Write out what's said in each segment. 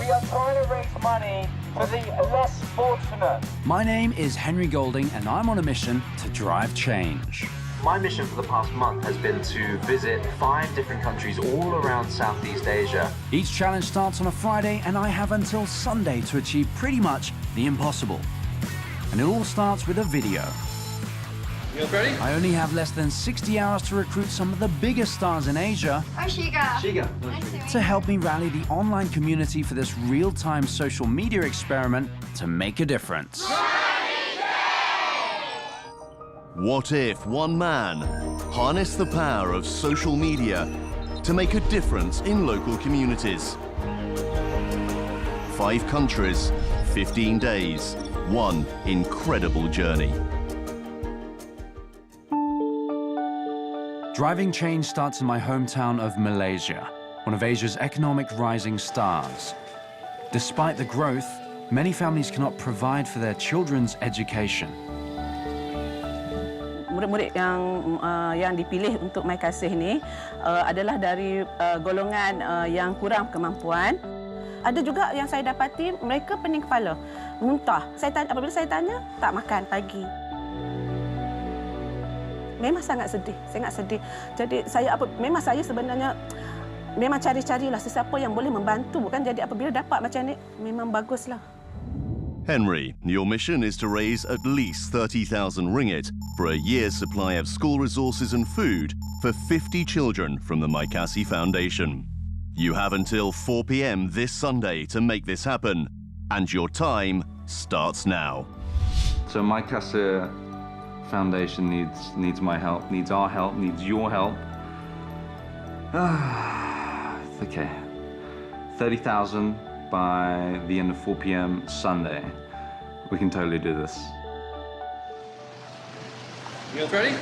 We are trying to raise money for the less fortunate. My name is Henry Golding, and I'm on a mission to drive change. My mission for the past month has been to visit 5 different countries all around Southeast Asia. Each challenge starts on a Friday, and I have until Sunday to achieve pretty much the impossible. And it all starts with a video. You ready? I only have less than 60 hours to recruit some of the biggest stars in Asia to help me rally the online community for this real-time social media experiment to make a difference. What if one man harnessed the power of social media to make a difference in local communities? 5 countries, 15 days, one incredible journey. Driving change starts in my hometown of Malaysia, one of Asia's economic rising stars. Despite the growth, many families cannot provide for their children's education. Murid-murid yang dipilih untuk My Kasih ni adalah dari golongan yang kurang kemampuan. Ada juga yang saya dapati mereka pening kepala, muntah. Apabila saya tanya, tak makan pagi. Memang sangat sedih. Jadi memang saya sebenarnya memang cari-carilah sesiapa yang boleh membantu kan. Jadi apabila dapat macam ni, memang baguslah. Henry, your mission is to raise at least 30,000 ringgit for a year's supply of school resources and food for 50 children from the My Kasih Foundation. You have until 4 p.m. this Sunday to make this happen, and your time starts now. So My Kasih Foundation needs my help, needs our help, needs your help. Okay, 30,000 by the end of 4 p.m. Sunday. We can totally do this. You guys ready?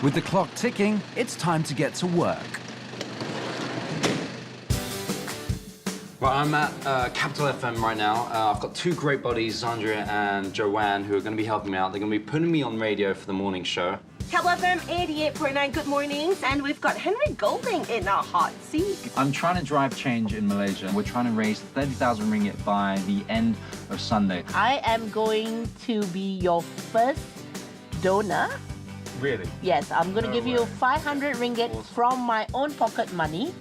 With the clock ticking, it's time to get to work. Right, I'm at Capital FM right now. I've got 2 great buddies, Zandria and Joanne, who are going to be helping me out. They're going to be putting me on radio for the morning show. Capital FM 88.9, good mornings, and we've got Henry Golding in our hot seat. I'm trying to drive change in Malaysia. We're trying to raise 30,000 ringgit by the end of Sunday. I am going to be your first donor. Really? Yes, I'm going to give you 500 ringgit from my own pocket money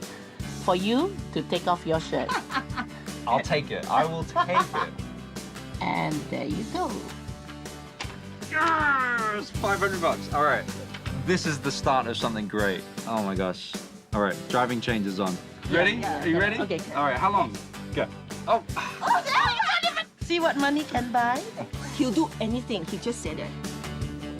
for you to take off your shirt. I'll take it. I will take it. And there you go. Yes! 500 bucks. All right. This is the start of something great. Oh my gosh. All right, driving change is on. Ready? Yeah, Are you ready? Okay. All right, how long? Go. Oh. See what money can buy? He'll do anything. He just said it.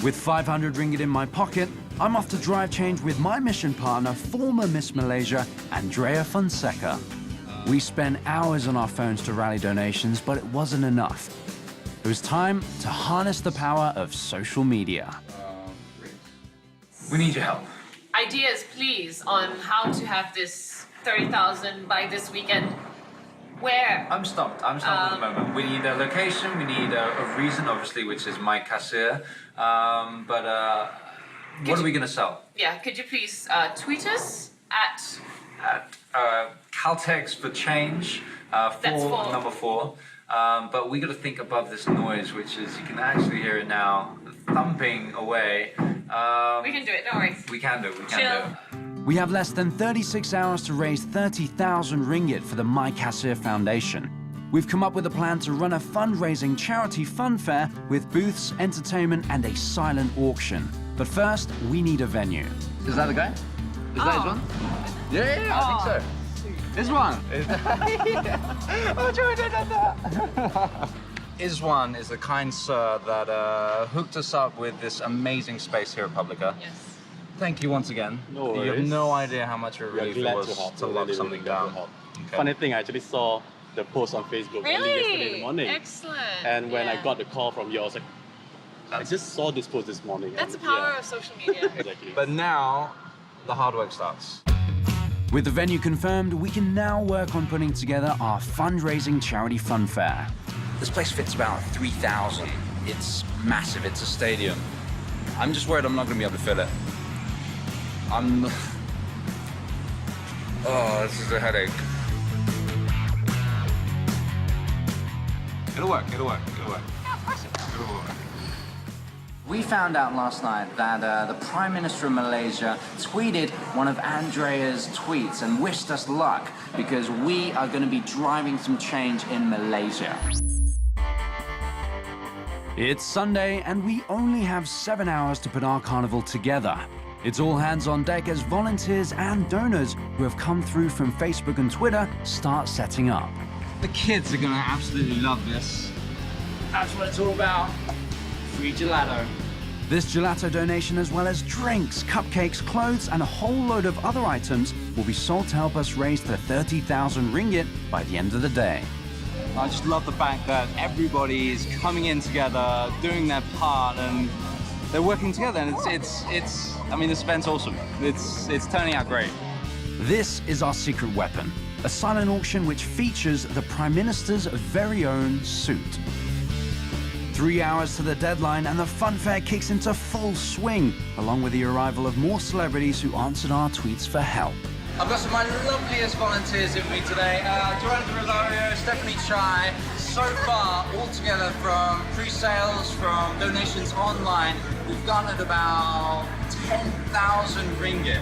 With 500 ringgit in my pocket, I'm off to drive change with my mission partner, former Miss Malaysia, Andrea Fonseca. We spent hours on our phones to rally donations, but it wasn't enough. It was time to harness the power of social media. We need your help. Ideas, please, on how to have this 30,000 by this weekend. Where? I'm stumped at the moment. We need a location, we need a reason, obviously, which is My Kasih. What are we going to sell? Yeah, could you please tweet us at Caltex for change, number 4. But we got to think above this noise, which is, you can actually hear it now, thumping away. we can do it, don't worry. We can do it, Chill. We have less than 36 hours to raise 30,000 ringgit for the My Kasih Foundation. We've come up with a plan to run a fundraising charity fun fair with booths, entertainment, and a silent auction. But first, we need a venue. Is that the guy? Is that his one? Yeah, I think so. This one. Iswan is the kind sir that hooked us up with this amazing space here at Publica. Yes. Thank you once again. No You have worries. no idea how much a relief it was to lock something down. Okay. Funny thing, I actually saw the post on Facebook only yesterday in the morning. Excellent. And when I Yeah. got the call from you, I was like, I just saw this post this morning. That's the and power yeah, of social media. Exactly. But now, the hard work starts. With the venue confirmed, we can now work on putting together our fundraising charity fun fair. This place fits about 3,000. It's massive, it's a stadium. I'm just worried I'm not going to be able to fill it. Oh, this is a headache. It'll work, it'll work, it'll work. It'll work. We found out last night that the Prime Minister of Malaysia tweeted one of Andrea's tweets and wished us luck because we are going to be driving some change in Malaysia. It's Sunday and we only have 7 hours to put our carnival together. It's all hands on deck as volunteers and donors who have come through from Facebook and Twitter start setting up. The kids are going to absolutely love this. That's what it's all about. Free gelato. This gelato donation, as well as drinks, cupcakes, clothes, and a whole load of other items, will be sold to help us raise the 30,000 ringgit by the end of the day. I just love the fact that everybody is coming in together, doing their part, and they're working together. And it's. I mean, this event's awesome. It's turning out great. This is our secret weapon, a silent auction which features the Prime Minister's very own suit. 3 hours to the deadline and the fun fair kicks into full swing, along with the arrival of more celebrities who answered our tweets for help. I've got some of my loveliest volunteers with me today. Joanna Rosario, Stephanie Chai. So far, all together from pre-sales, from donations online, we've garnered about 10,000 ringgit.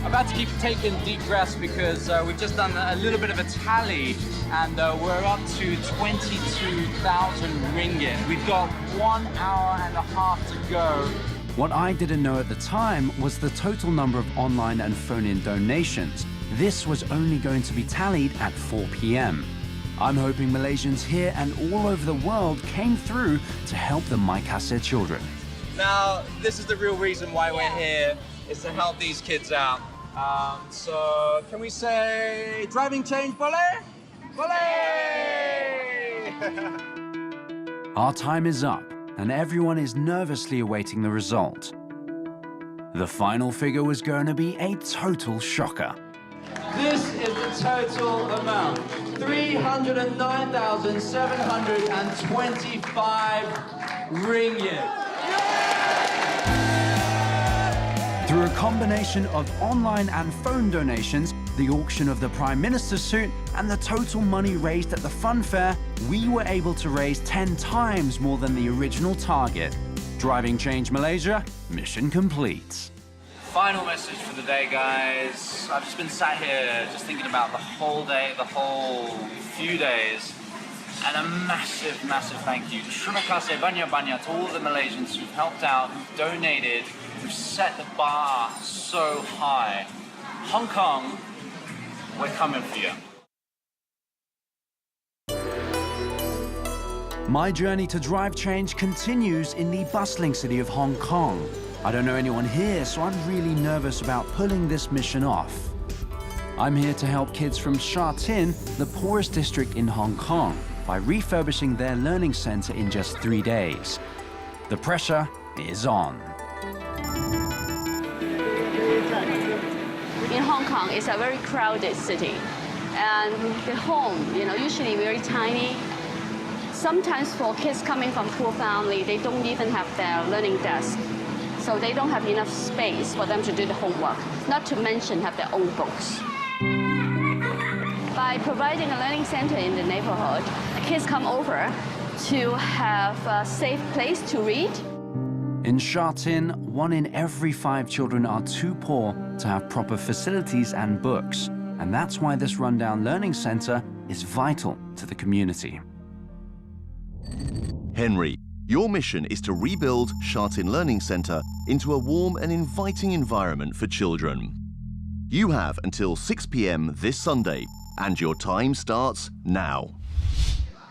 I'm about to keep taking deep breaths because we've just done a little bit of a tally and we're up to 22,000 ringgit. We've got 1 hour and a half to go. What I didn't know at the time was the total number of online and phone-in donations. This was only going to be tallied at 4 p.m. I'm hoping Malaysians here and all over the world came through to help the My Kasih children. Now, this is the real reason why we're here, is to help these kids out. So, can we say, driving change, boleh? Boleh! Our time is up, and everyone is nervously awaiting the result. The final figure was going to be a total shocker. This is the total amount, 309,725 ringgit. Through a combination of online and phone donations, the auction of the Prime Minister's suit, and the total money raised at the fun fair, we were able to raise 10 times more than the original target. Driving Change Malaysia, mission complete. Final message for the day, guys. I've just been sat here just thinking about the whole day, the whole few days, and a massive, massive thank you. Terima kasih banyak-banyak to all the Malaysians who've helped out, who've donated, who've set the bar so high. Hong Kong, we're coming for you. My journey to drive change continues in the bustling city of Hong Kong. I don't know anyone here, so I'm really nervous about pulling this mission off. I'm here to help kids from Sha Tin, the poorest district in Hong Kong, by refurbishing their learning center in just 3 days. The pressure is on. In Hong Kong, it's a very crowded city. And the home, usually very tiny. Sometimes for kids coming from poor family, they don't even have their learning desk. So they don't have enough space for them to do the homework, not to mention have their own books. By providing a learning center in the neighborhood, the kids come over to have a safe place to read. In Sha Tin, 1 in every 5 children are too poor to have proper facilities and books. And that's why this rundown learning center is vital to the community. Henry, your mission is to rebuild Sha Tin Learning Centre into a warm and inviting environment for children. You have until 6 p.m. this Sunday, and your time starts now.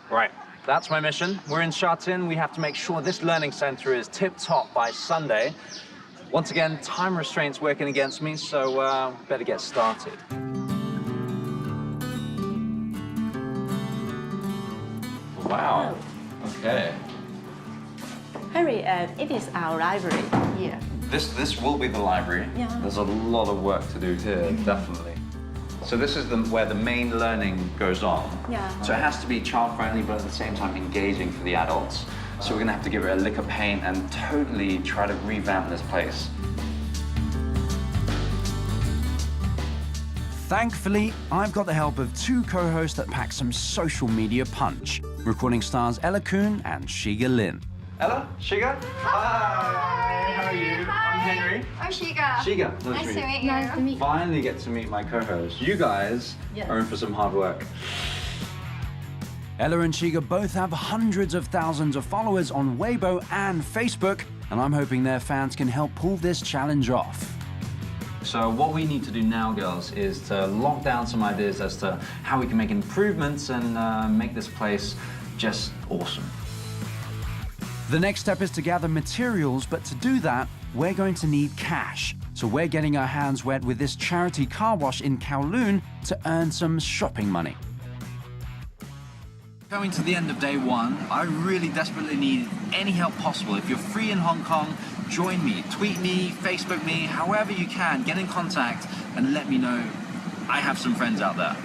Right, that's my mission. We're in Sha Tin. We have to make sure this learning center is tip-top by Sunday. Once again, time restraints working against me, so better get started. Wow, okay. Henry, it is our library here. This will be the library. Yeah. There's a lot of work to do here, definitely. So this is where the main learning goes on. Yeah. So it has to be child-friendly, but at the same time engaging for the adults. So we're gonna have to give it a lick of paint and totally try to revamp this place. Thankfully, I've got the help of two co-hosts that pack some social media punch, recording stars Ella Kuhn and Shiga Lin. Ella, Shiga. Hi. How are you? I'm Henry. I'm Shiga. Shiga, Nice to meet you. Nice to meet you. Finally get to meet my co-host. You guys are in for some hard work. Ella and Shiga both have hundreds of thousands of followers on Weibo and Facebook, and I'm hoping their fans can help pull this challenge off. So what we need to do now, girls, is to lock down some ideas as to how we can make improvements and make this place just awesome. The next step is to gather materials, but to do that, we're going to need cash. So we're getting our hands wet with this charity car wash in Kowloon to earn some shopping money. Coming to the end of day one, I really desperately need any help possible. If you're free in Hong Kong, join me, tweet me, Facebook me, however you can, get in contact and let me know. I have some friends out there.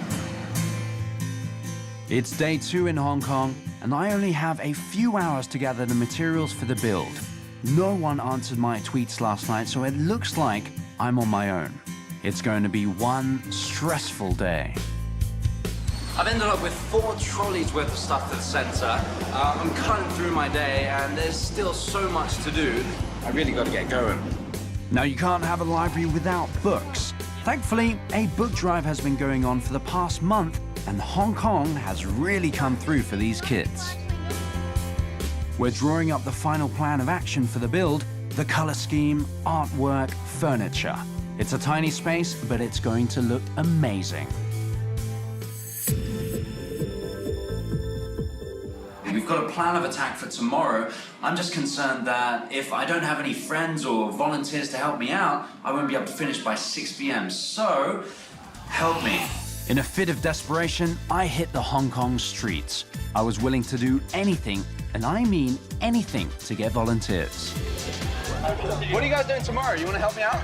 It's day 2 in Hong Kong, and I only have a few hours to gather the materials for the build. No one answered my tweets last night, so it looks like I'm on my own. It's going to be one stressful day. I've ended up with 4 trolleys worth of stuff to the centre. I'm cutting through my day and there's still so much to do. I really got to get going. Now, you can't have a library without books. Thankfully, a book drive has been going on for the past month, and Hong Kong has really come through for these kids. We're drawing up the final plan of action for the build, the colour scheme, artwork, furniture. It's a tiny space, but it's going to look amazing. We've got a plan of attack for tomorrow. I'm just concerned that if I don't have any friends or volunteers to help me out, I won't be able to finish by 6 p.m. So, help me. In a fit of desperation, I hit the Hong Kong streets. I was willing to do anything, and I mean anything, to get volunteers. What are you guys doing tomorrow? You want to help me out?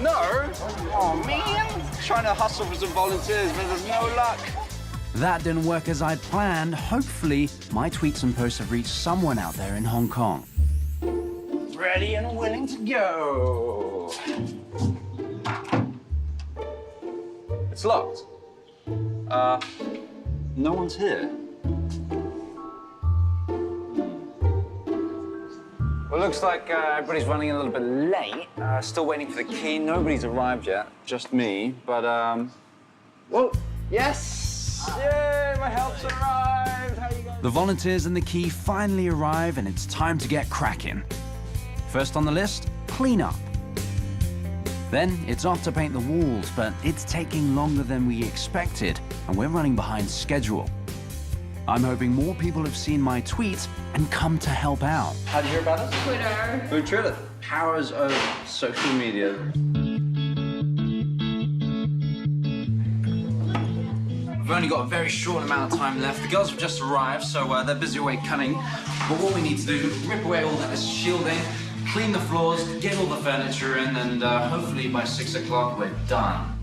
No? Oh, man. Trying to hustle for some volunteers, but there's no luck. That didn't work as I'd planned. Hopefully, my tweets and posts have reached someone out there in Hong Kong. Ready and willing to go. It's locked. No one's here. Well, looks like everybody's running a little bit late. Still waiting for the key. Nobody's arrived yet, just me. But, well, yes! Yay, my help's arrived! How you guys? The volunteers and the key finally arrive, and it's time to get cracking. First on the list, clean up. Then it's off to paint the walls, but it's taking longer than we expected, and we're running behind schedule. I'm hoping more people have seen my tweets and come to help out. How did you hear about us? Twitter. Through Twitter. Powers of social media. We've only got a very short amount of time left. The girls have just arrived, so they're busy away cutting. But what we need to do is rip away all that shielding, clean the floors, get all the furniture in, and hopefully by 6 o'clock we're done.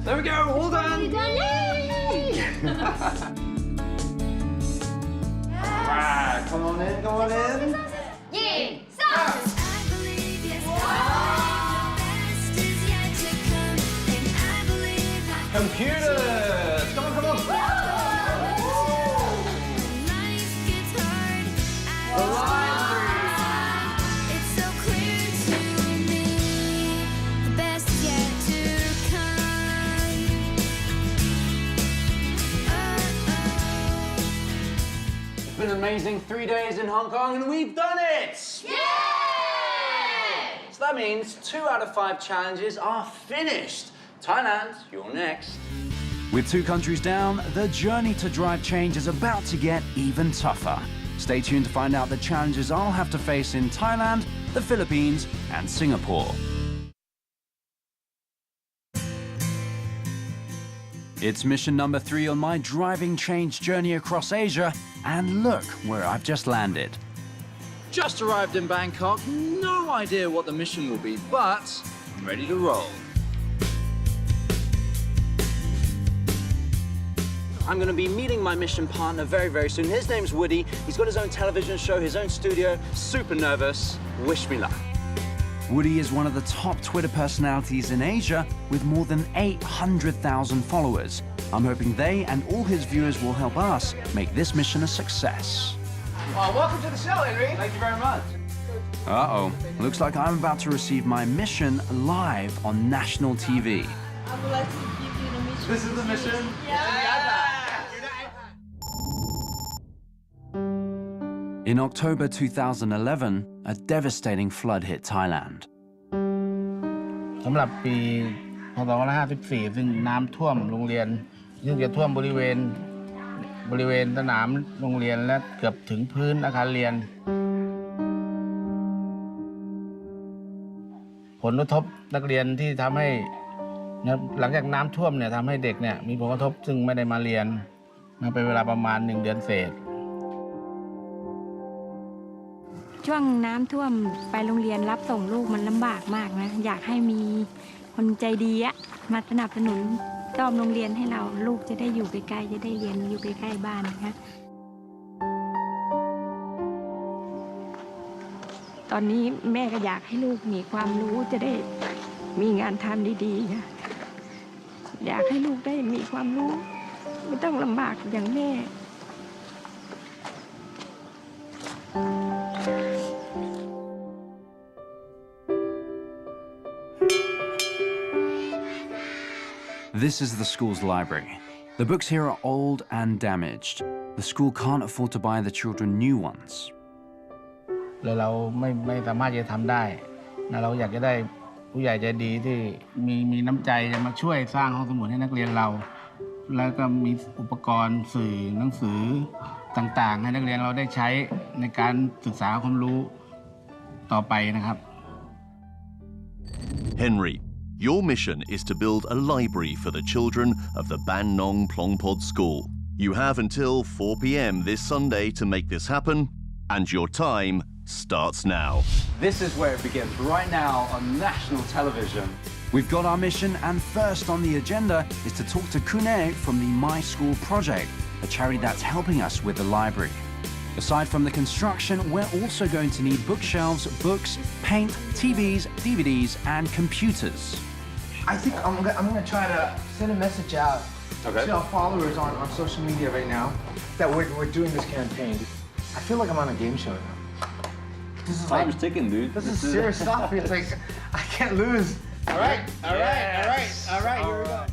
There we go, all done! Yay! Alright, come on in, come on in. Yeah! Stop! Computers! Come on, come on! The library! It's so clear to me, the best is yet to come. It's been an amazing 3 days in Hong Kong, and we've done it! Yay! So that means 2 out of 5 challenges are finished. Thailand, you're next. With 2 countries down, the journey to drive change is about to get even tougher. Stay tuned to find out the challenges I'll have to face in Thailand, the Philippines, and Singapore. It's mission number 3 on my driving change journey across Asia, and look where I've just landed. Just arrived in Bangkok, no idea what the mission will be, but I'm ready to roll. I'm going to be meeting my mission partner very, very soon. His name's Woody. He's got his own television show, his own studio. Super nervous. Wish me luck. Woody is one of the top Twitter personalities in Asia with more than 800,000 followers. I'm hoping they and all his viewers will help us make this mission a success. Well, welcome to the show, Henry. Thank you very much. Uh-oh. Looks like I'm about to receive my mission live on national TV. I would like to give you the mission. This is the mission? In October 2011, a devastating flood hit Thailand. สำหรับปีพ.ศ. 2554 ซึ่งน้ำท่วมโรงเรียนซึ่งจะท่วมบริเวณสนามโรงเรียนและเกือบถึงพื้นอาคารเรียนผลกระทบนักเรียนที่ทำให้หลังจากน้ำท่วมเนี่ยทำให้เด็กเนี่ยมีผลกระทบซึ่งไม่ได้มาเรียนมาเป็นเวลาประมาณ1 เดือนเศษ ช่วงน้ำท่วมไปโรงเรียนรับส่งลูกมันลำบากมากนะอยากให้มีคนใจดีอะมาสนับสนุนซ่อมโรงเรียนให้เราลูกจะได้อยู่ใกล้ๆจะได้เรียนอยู่ใกล้ๆบ้านนะคะตอนนี้แม่ก็อยากให้ลูกมีความรู้จะได้มีงานทำดีๆค่ะอยากให้ลูกได้มีความรู้ไม่ต้องลำบากอย่างแม่ This is the school's library. The books here are old and damaged. The school can't afford to buy the children new ones. เราไม่สามารถจะทำได้นะเราอยากจะได้ผู้ใหญ่ใจดีที่มีน้ำใจจะมาช่วยสร้างห้องสมุดให้นักเรียนเราแล้วก็มีอุปกรณ์สื่อหนังสือต่างๆให้นักเรียนเราได้ใช้ในการศึกษาความรู้ต่อไปนะครับ Henry, your mission is to build a library for the children of the Ban Nong Plongpod School. You have until 4 p.m. this Sunday to make this happen, and your time starts now. This is where it begins, right now on national television. We've got our mission, and first on the agenda is to talk to Kune from the My School Project, a charity that's helping us with the library. Aside from the construction, we're also going to need bookshelves, books, paint, TVs, DVDs, and computers. I think I'm gonna try to send a message out to our followers on social media right now that we're doing this campaign. I feel like I'm on a game show now. This is Time's ticking, dude. This is serious stuff. It's like I can't lose. All right, here we go.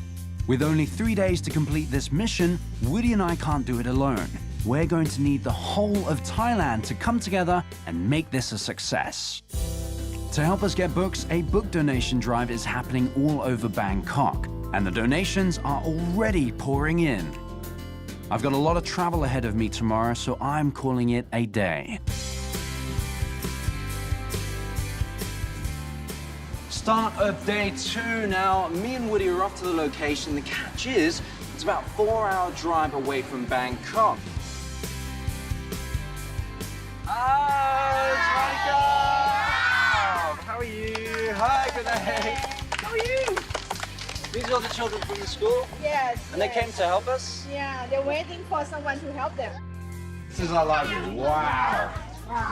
With only 3 days to complete this mission, Woody and I can't do it alone. We're going to need the whole of Thailand to come together and make this a success. To help us get books, a book donation drive is happening all over Bangkok, and the donations are already pouring in. I've got a lot of travel ahead of me tomorrow, so I'm calling it a day. Start of day 2 now. Me and Woody are off to the location. The catch is, it's about a 4-hour drive away from Bangkok. It's Monica! How are you? Hi, good day. How are you? These are the children from the school? Yes. And they came to help us? Yeah, they're waiting for someone to help them. This is our library. Wow.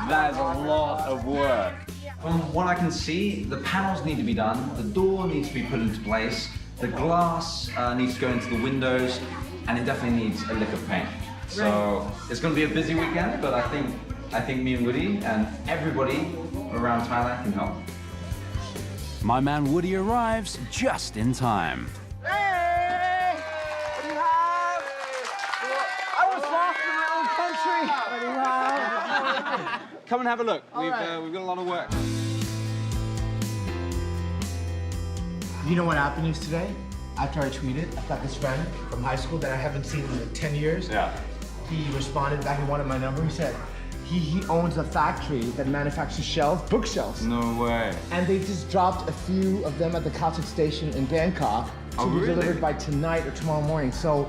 That is a lot of work. From what I can see, the panels need to be done, the door needs to be put into place, the glass needs to go into the windows, and it definitely needs a lick of paint. So it's going to be a busy weekend, but I think me and Woody and everybody around Thailand can help. My man Woody arrives just in time. Hey! What do you have? I was lost in my own country. What do you have? Come and have a look. We've got a lot of work. You know what happened yesterday? After I tweeted, I've got this friend from high school that I haven't seen in like 10 years. Yeah. He responded back, he wanted my number. He said he owns a factory that manufactures shelves, bookshelves. No way. And they just dropped a few of them at the Caltex station in Bangkok to be delivered by tonight or tomorrow morning. So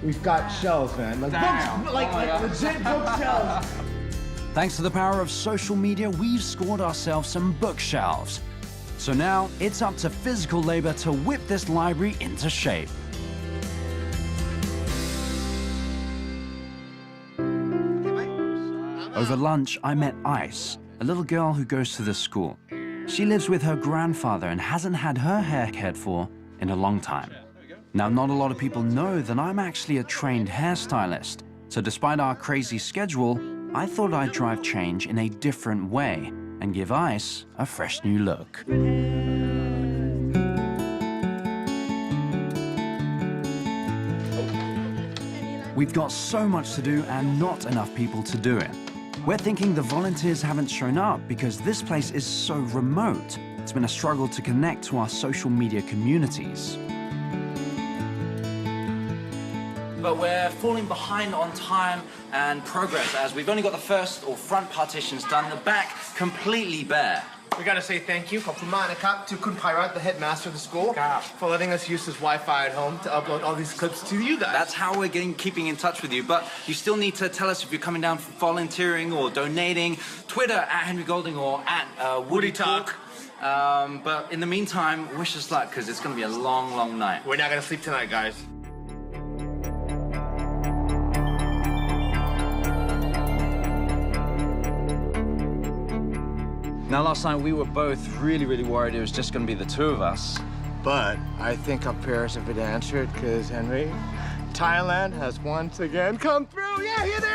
we've got shelves, man. Like books, like legit bookshelves. Thanks to the power of social media, we've scored ourselves some bookshelves. So now it's up to physical labor to whip this library into shape. Over lunch, I met Ice, a little girl who goes to the school. She lives with her grandfather and hasn't had her hair cared for in a long time. Now, not a lot of people know that I'm actually a trained hairstylist, so despite our crazy schedule, I thought I'd drive change in a different way and give Ice a fresh new look. We've got so much to do and not enough people to do it. We're thinking the volunteers haven't shown up because this place is so remote. It's been a struggle to connect to our social media communities. But we're falling behind on time and progress as we've only got the first or front partitions done, the back completely bare. We gotta say thank you to Kun Pairat, the headmaster of the school, for letting us use his Wi-Fi at home to upload all these clips to you guys. That's how we're keeping in touch with you, but you still need to tell us if you're coming down for volunteering or donating. Twitter at Henry Golding or at Woody Talk. But in the meantime, wish us luck because it's gonna be a long, long night. We're not gonna sleep tonight, guys. Now, last night we were both really, really worried it was just going to be the two of us. But I think our prayers have been answered because, Henry, Thailand has once again come through. Yeah, here they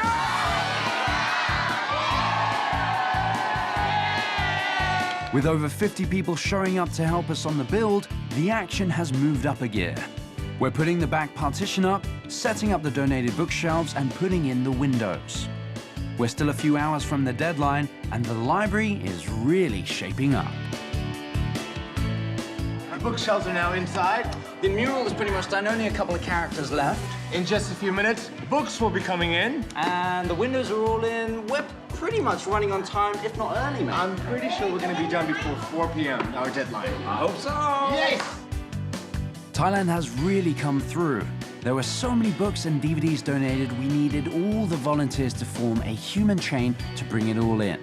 are! With over 50 people showing up to help us on the build, the action has moved up a gear. We're putting the back partition up, setting up the donated bookshelves, and putting in the windows. We're still a few hours from the deadline, and the library is really shaping up. Our bookshelves are now inside. The mural is pretty much done, only a couple of characters left. In just a few minutes, books will be coming in. And the windows are all in. We're pretty much running on time, if not early, mate. I'm pretty sure we're going to be done before 4 p.m., our deadline. I hope so. Yes! Thailand has really come through. There were so many books and DVDs donated, we needed all the volunteers to form a human chain to bring it all in.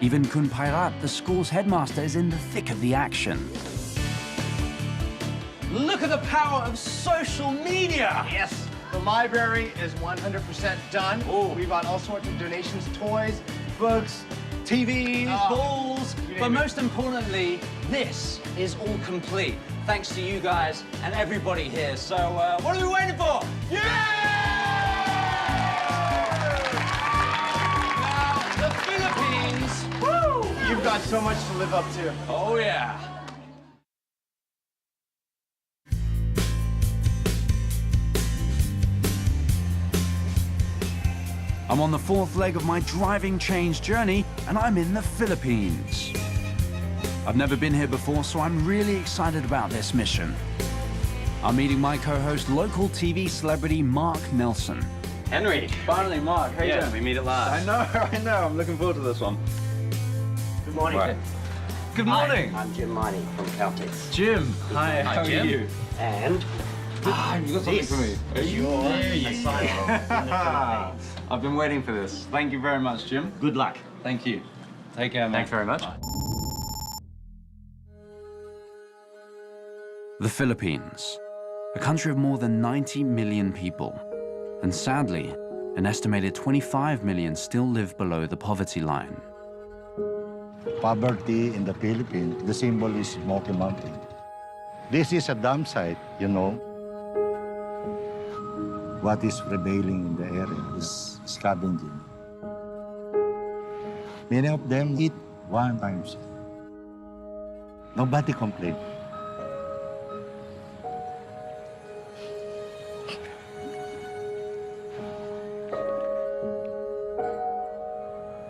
Even Kun Pairat, the school's headmaster, is in the thick of the action. Look at the power of social media! Yes! The library is 100% done. Oh. We bought all sorts of donations, toys, books, TVs, balls, but most importantly, this is all complete. Thanks to you guys and everybody here. So what are we waiting for? Yeah! Now, the Philippines. Woo! You've got so much to live up to. Oh, yeah. I'm on the fourth leg of my driving change journey, and I'm in the Philippines. I've never been here before, so I'm really excited about this mission. I'm meeting my co-host, local TV celebrity Mark Nelson. Henry, finally, Mark. How you doing? We meet at last. I know. I'm looking forward to this one. Good morning. Right. Good morning. Hi, I'm Jim Marty from Caltex. Jim. Hi, how are Jim. you? And you got something for me. is your assignment. I've been waiting for this. Thank you very much, Jim. Good luck. Thank you. Take care, man. Thanks very much. Bye. The Philippines, a country of more than 90 million people. And sadly, an estimated 25 million still live below the poverty line. Poverty in the Philippines, the symbol is Smoky Mountain. This is a dam site, you know. What is prevailing in the area is scavenging. Many of them eat one time. Nobody complains.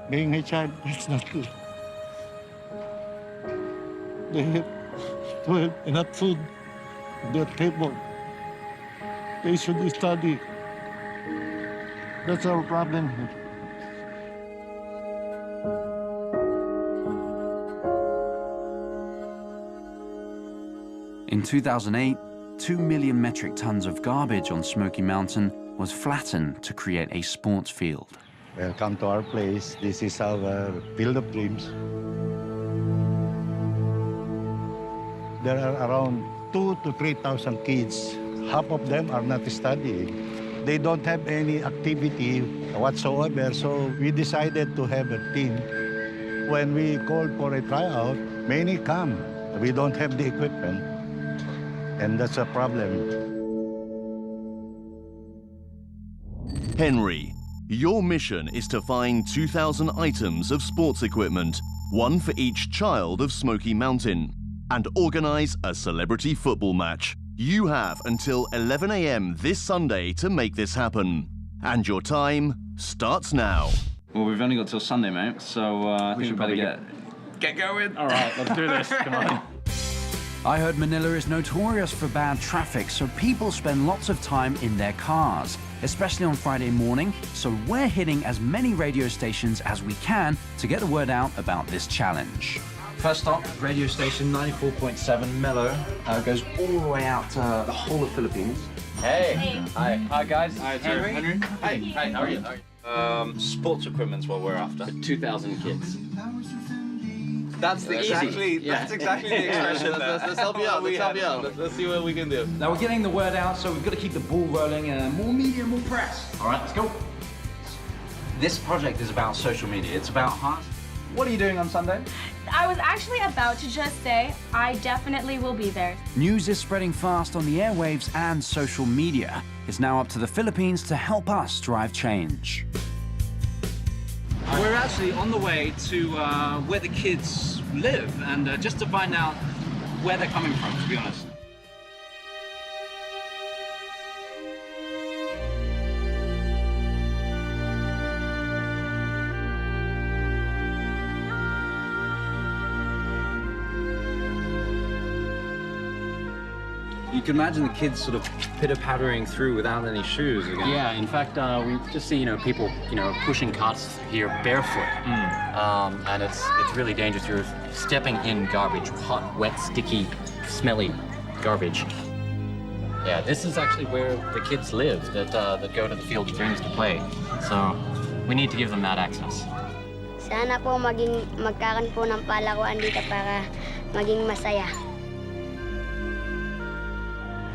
Being a child, it's not good. They have to have enough food at their table. They should study. That's our problem here. In 2008, 2 million metric tons of garbage on Smoky Mountain was flattened to create a sports field. Welcome to our place. This is our Field of Dreams. There are around 2,000 to 3,000 kids. Half of them are not studying. they don't have any activity whatsoever, so we decided to have a team. When we called for a tryout, many come. We don't have the equipment, and that's a problem. Henry, your mission is to find 2,000 items of sports equipment, one for each child of Smoky Mountain, and organize a celebrity football match. You have until 11 a.m. this Sunday to make this happen. And your time starts now. Well, we've only got till Sunday, mate, so I think we better get going. All right, let's do this. Come on. I heard Manila is notorious for bad traffic, so people spend lots of time in their cars, especially on Friday morning, so we're hitting as many radio stations as we can to get the word out about this challenge. First stop, radio station 94.7 Mellow, goes all the way out to the whole of Philippines. Hey. Hi. Hi, guys. Hi, Henry. Hi. Hi, how are you? Sports equipment's what we're after. 2,000 kids. That's exactly the expression. Let's help you out. Let's see what we can do. Now we're getting the word out, so we've got to keep the ball rolling. More media, more press. All right, let's go. This project is about social media. It's about heart. What are you doing on Sunday? I was actually about to just say, I definitely will be there. News is spreading fast on the airwaves and social media. It's now up to the Philippines to help us drive change. We're actually on the way to where the kids live, and just to find out where they're coming from, to be honest. You can imagine the kids sort of pitter-pattering through without any shoes again. Yeah, in fact, we just see, people, pushing carts here barefoot. And it's really dangerous. You're stepping in garbage, hot, wet, sticky, smelly garbage. Yeah, this is actually where the kids live that go to the Field of Dreams to play. So we need to give them that access. Sana po magkaroon po ng palaruan dito para maging masaya.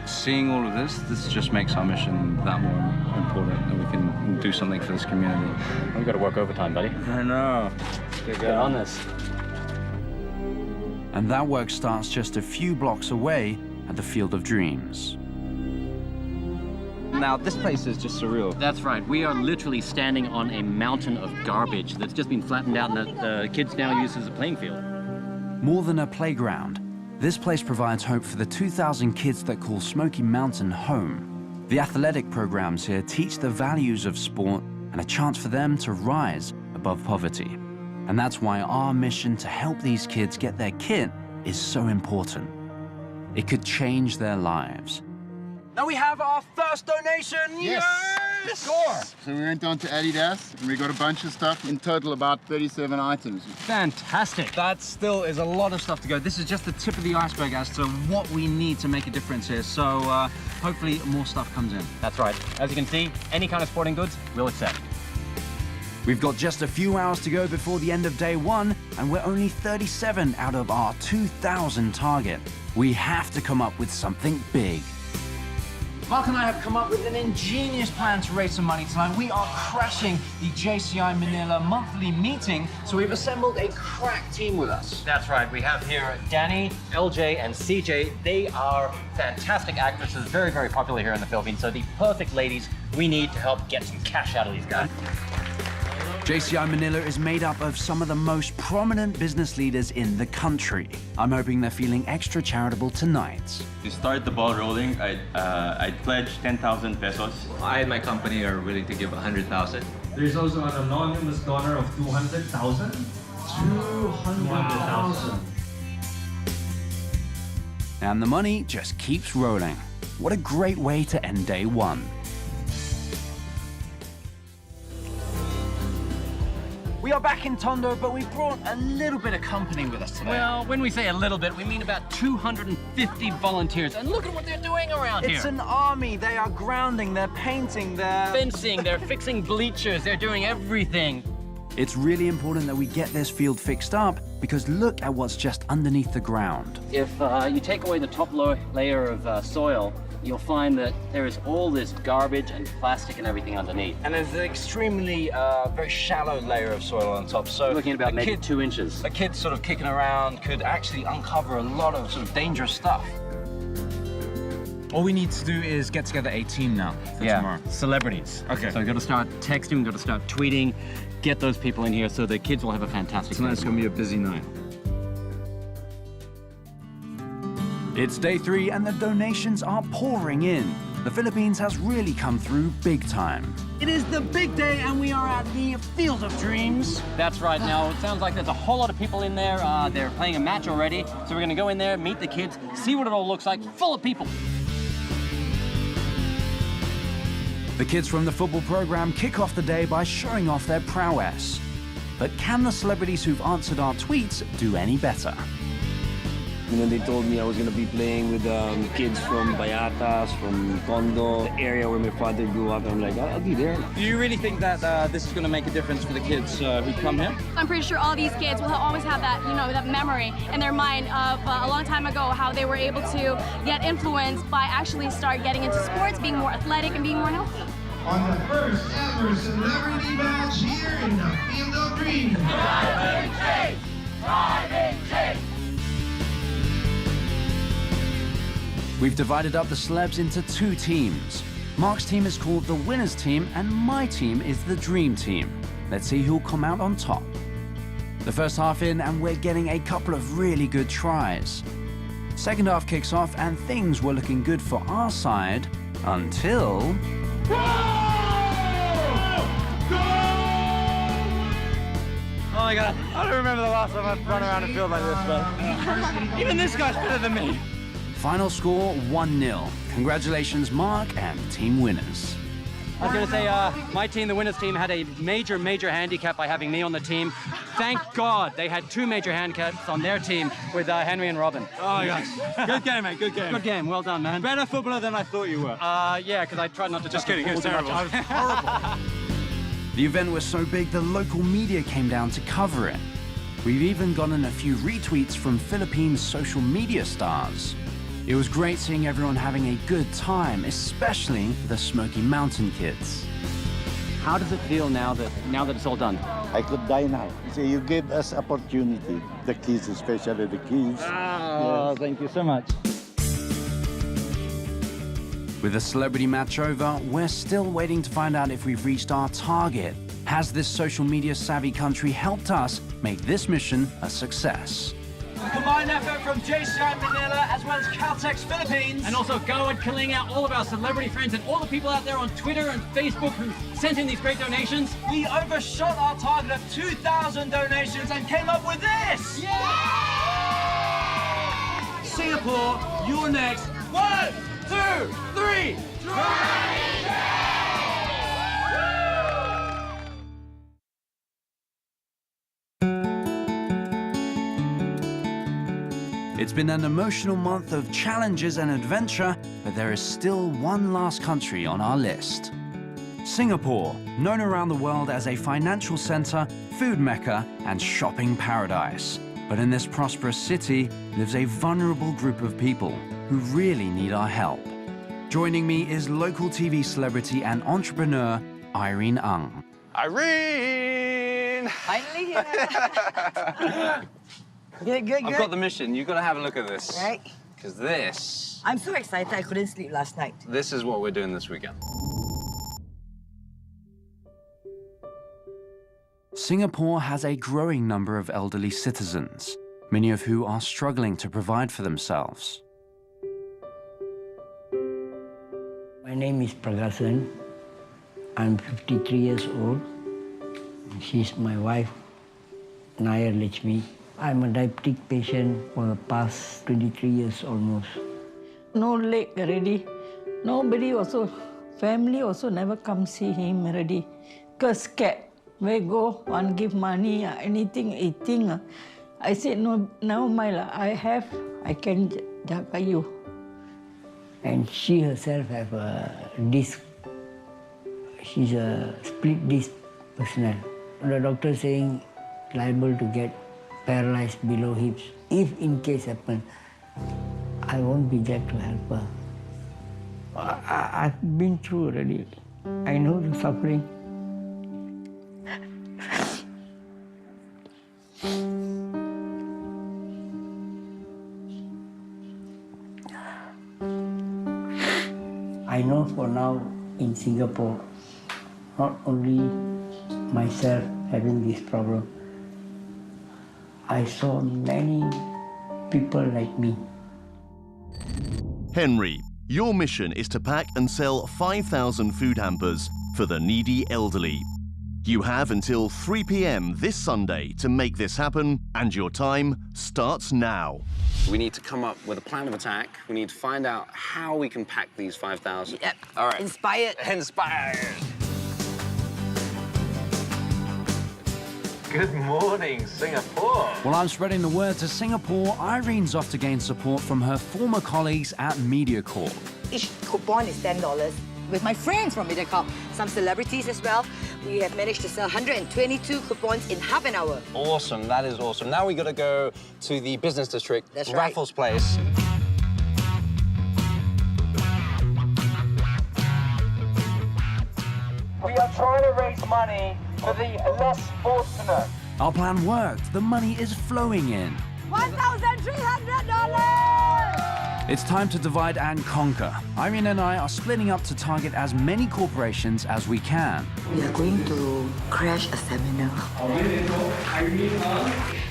Seeing all of this just makes our mission that more important, that we can do something for this community. We've got to work overtime, buddy. I know. Get on this. And that work starts just a few blocks away at the Field of Dreams. Now, this place is just surreal. That's right. We are literally standing on a mountain of garbage that's just been flattened out and that the kids now use as a playing field. More than a playground, this place provides hope for the 2,000 kids that call Smoky Mountain home. The athletic programs here teach the values of sport and a chance for them to rise above poverty. And that's why our mission to help these kids get their kit is so important. It could change their lives. Now we have our first donation! Yes! Score! So we went down to Adidas and we got a bunch of stuff, in total about 37 items. Fantastic! That still is a lot of stuff to go. This is just the tip of the iceberg as to what we need to make a difference here. So hopefully more stuff comes in. That's right. As you can see, any kind of sporting goods, we'll accept. We've got just a few hours to go before the end of day one, and we're only 37 out of our 2,000 target. We have to come up with something big. Mark and I have come up with an ingenious plan to raise some money tonight. We are crashing the JCI Manila monthly meeting, so we've assembled a crack team with us. That's right. We have here Danny, LJ, and CJ. They are fantastic actresses, very, very popular here in the Philippines. So the perfect ladies we need to help get some cash out of these guys. JCI Manila is made up of some of the most prominent business leaders in the country. I'm hoping they're feeling extra charitable tonight. To start the ball rolling, I'd pledge 10,000 pesos. I and my company are willing to give 100,000. There's also an anonymous donor of 200,000. 200,000. And the money just keeps rolling. What a great way to end day one. We are back in Tondo, but we brought a little bit of company with us today. Well, when we say a little bit, we mean about 250 volunteers. And look at what they're doing around here. It's an army. They are grounding, they're painting, they're... fencing, they're fixing bleachers, they're doing everything. It's really important that we get this field fixed up because look at what's just underneath the ground. If you take away the top layer of soil, you'll find that there is all this garbage and plastic and everything underneath. And there's an extremely, very shallow layer of soil on top. So looking at about maybe 2 inches. A kid sort of kicking around could actually uncover a lot of sort of dangerous stuff. All we need to do is get together a team now for tomorrow. Celebrities. Okay. So we've got to start texting, we've got to start tweeting, get those people in here so the kids will have a fantastic day. Tonight's going to be a busy night. It's day 3 and the donations are pouring in. The Philippines has really come through big time. It is the big day and we are at the Field of Dreams. That's right. Now, it sounds like there's a whole lot of people in there. They're playing a match already. So we're going to go in there, meet the kids, see what it all looks like, full of people. The kids from the football program kick off the day by showing off their prowess. But can the celebrities who've answered our tweets do any better? You know, they told me I was going to be playing with kids from Bayatas, from Tondo, the area where my father grew up. I'm like, I'll be there. Do you really think that this is going to make a difference for the kids who come here? I'm pretty sure all these kids will always have that, you know, that memory in their mind of a long time ago, how they were able to get influenced by actually start getting into sports, being more athletic and being more healthy. On the first ever celebrity match here in the Field of Dreams. Driving Chase! Driving Chase! We've divided up the celebs into 2 teams. Mark's team is called the Winners Team and my team is the Dream Team. Let's see who'll come out on top. The first half in and we're getting a couple of really good tries. Second half kicks off and things were looking good for our side until... Go! Oh my God, I don't remember the last time I've run around a field like this, but even this guy's better than me. Final score 1-0. Congratulations, Mark and team winners. I was going to say, my team, the Winners Team, had a major handicap by having me on the team. Thank God they had 2 major handicaps on their team with Henry and Robin. Oh my gosh. Good game, mate. Good game. Good game. Well done, man. Better footballer than I thought you were. Yeah, because I tried not to Just kidding. It was terrible. I was horrible. The event was so big, the local media came down to cover it. We've even gotten a few retweets from Philippines' social media stars. It was great seeing everyone having a good time, especially the Smoky Mountain kids. How does it feel now that it's all done? I could die now. So you gave us opportunity, the kids, especially the kids. Oh, thank you so much. With the celebrity match over, we're still waiting to find out if we've reached our target. Has this social media savvy country helped us make this mission a success? Combined effort from J-Shine Manila as well as Caltex Philippines. And also Goward Kalinga, all of our celebrity friends and all the people out there on Twitter and Facebook who sent in these great donations. We overshot our target of 2,000 donations and came up with this! Yeah! Singapore, you're next. 1, 2, 3, It's been an emotional month of challenges and adventure, but there is still one last country on our list. Singapore, known around the world as a financial center, food mecca, and shopping paradise. But in this prosperous city lives a vulnerable group of people who really need our help. Joining me is local TV celebrity and entrepreneur, Irene Ang. Irene! Finally here. Good. I've got the mission. You've got to have a look at this. Right. Because this... I'm so excited I couldn't sleep last night. This is what we're doing this weekend. Singapore has a growing number of elderly citizens, many of who are struggling to provide for themselves. My name is Pragasan. I'm 53 years old. She's my wife, Nayar Lechmi. I'm a diabetic patient for the past 23 years almost. No leg already. Nobody also, family also never come see him already. Cause scared. Where go, one give money, anything, eating. I said, no, never mind, I can jaga you. And she herself have a disc. She's a split disc personnel. The doctor saying liable to get paralyzed below hips. If in case happen, I won't be there to help her. I've been through already. I know the suffering. I know for now in Singapore, not only myself having this problem, I saw many people like me. Henry, your mission is to pack and sell 5,000 food hampers for the needy elderly. You have until 3 p.m. this Sunday to make this happen, and your time starts now. We need to come up with a plan of attack. We need to find out how we can pack these 5,000. Yep. All right. Inspired. Inspired. Good morning, Singapore. While I'm spreading the word to Singapore, Irene's off to gain support from her former colleagues at MediaCorp. Each coupon is $10. With my friends from MediaCorp, some celebrities as well, we have managed to sell 122 coupons in half an hour. Awesome, that is awesome. Now we got to go to the business district, That's right. Raffles Place. We are trying to raise money for the less fortunate. Our plan worked. The money is flowing in. $1,300! It's time to divide and conquer. Irene and I are splitting up to target as many corporations as we can. We are going to crash a seminar.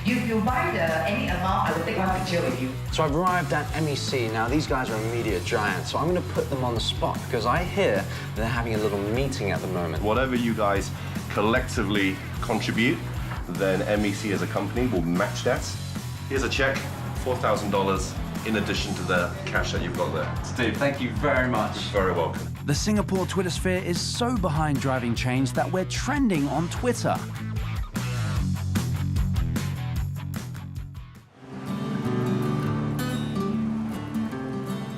If you buy any amount, I will take one picture with you. So I've arrived at MEC. Now, these guys are a media giant, so I'm going to put them on the spot because I hear they're having a little meeting at the moment. Whatever you guys collectively contribute, then MEC as a company will match that. Here's a check, $4,000 in addition to the cash that you've got there. Steve, thank you very much. You're very welcome. The Singapore Twitter sphere is so behind driving change that we're trending on Twitter.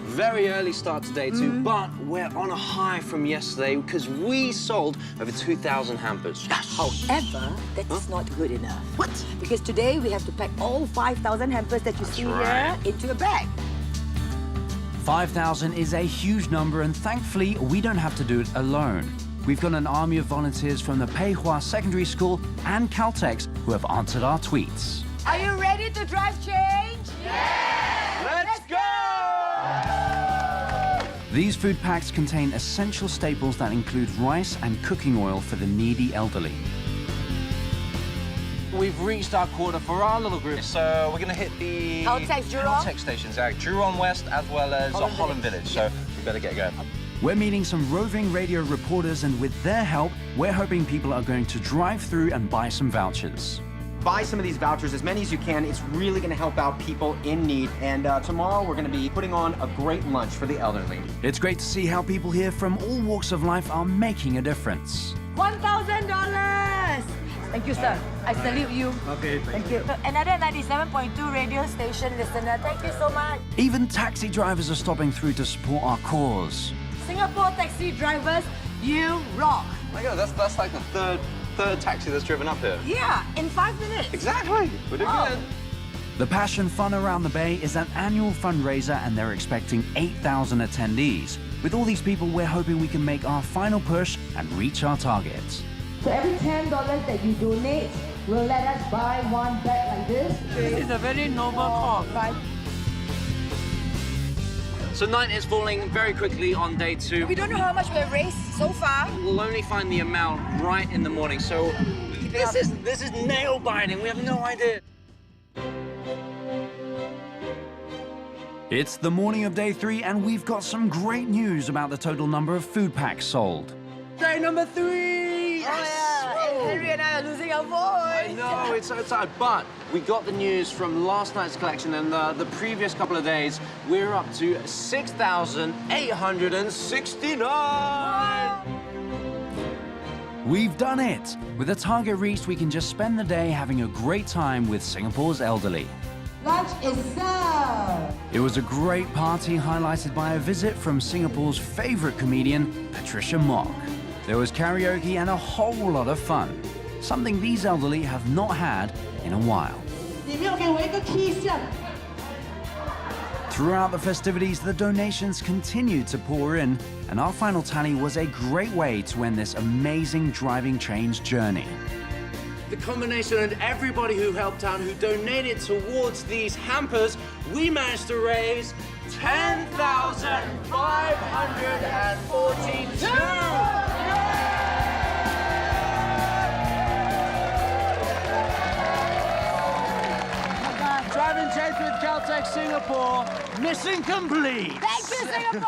Very early start to day 2, but we're on a high from yesterday because we sold over 2,000 hampers. However, that is not good enough. What? Because today we have to pack all 5,000 hampers that you see here into a bag. 5,000 is a huge number, and thankfully, we don't have to do it alone. We've got an army of volunteers from the Pei Hua Secondary School and Caltex who have answered our tweets. Are you ready to drive change? Yeah! Let's go! These food packs contain essential staples that include rice and cooking oil for the needy elderly. We've reached our quota for our little group, so we're going to hit the Caltex Jurong? Caltex stations, Jurong West as well as Holland Village, so we better get going. We're meeting some roving radio reporters, and with their help, we're hoping people are going to drive through and buy some vouchers. Buy some of these vouchers, as many as you can. It's really going to help out people in need. And tomorrow, we're going to be putting on a great lunch for the elderly. It's great to see how people here from all walks of life are making a difference. $1,000! Thank you, sir. I salute you. Okay, thank you. Another 97.2 radio station listener. Thank you so much. Even taxi drivers are stopping through to support our cause. Singapore taxi drivers, you rock. Oh my God, that's like the third taxi that's driven up here. Yeah, in 5 minutes. Exactly. We're doing good. The Passion Fun Around the Bay is an annual fundraiser, and they're expecting 8,000 attendees. With all these people, we're hoping we can make our final push and reach our targets. So every $10 that you donate will let us buy one bag like this. This is a very noble cause. Right. So night is falling very quickly on day 2. We don't know how much we've raised so far. We'll only find the amount right in the morning. So this is nail biting. We have no idea. It's the morning of day 3, and we've got some great news about the total number of food packs sold. Day number 3! Yes. Oh yeah, and Henry and I are losing our voice. I know, it's so sad, but we got the news from last night's collection and the previous couple of days. We're up to 6,869! We've done it! With the target reached, we can just spend the day having a great time with Singapore's elderly. Lunch is served. It was a great party highlighted by a visit from Singapore's favorite comedian, Patricia Mock. There was karaoke and a whole lot of fun, something these elderly have not had in a while. Throughout the festivities, the donations continued to pour in, and our final tally was a great way to end this amazing driving change journey. The combination and everybody who helped out, who donated towards these hampers, we managed to raise $10,542. Driving change with Caltex Singapore, mission complete. Thank you, Singapore!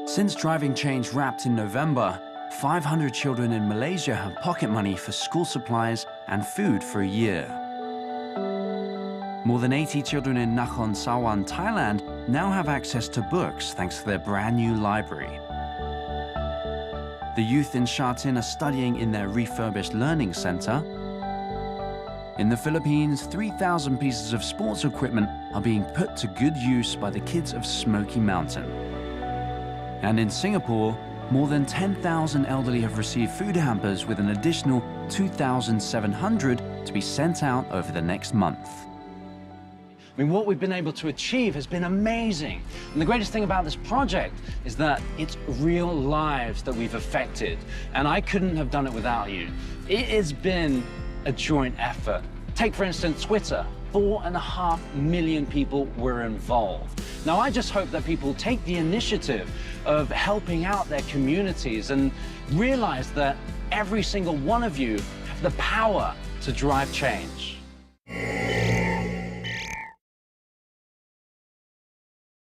Since driving change wrapped in November, 500 children in Malaysia have pocket money for school supplies and food for a year. More than 80 children in Nakhon Sawan, Thailand now have access to books thanks to their brand new library. The youth in Sha Tin are studying in their refurbished learning center. In the Philippines, 3,000 pieces of sports equipment are being put to good use by the kids of Smoky Mountain. And in Singapore, more than 10,000 elderly have received food hampers with an additional 2,700 to be sent out over the next month. I mean, what we've been able to achieve has been amazing. And the greatest thing about this project is that it's real lives that we've affected. And I couldn't have done it without you. It has been a joint effort. Take, for instance, Twitter. 4.5 million people were involved. Now, I just hope that people take the initiative of helping out their communities and realize that every single one of you have the power to drive change.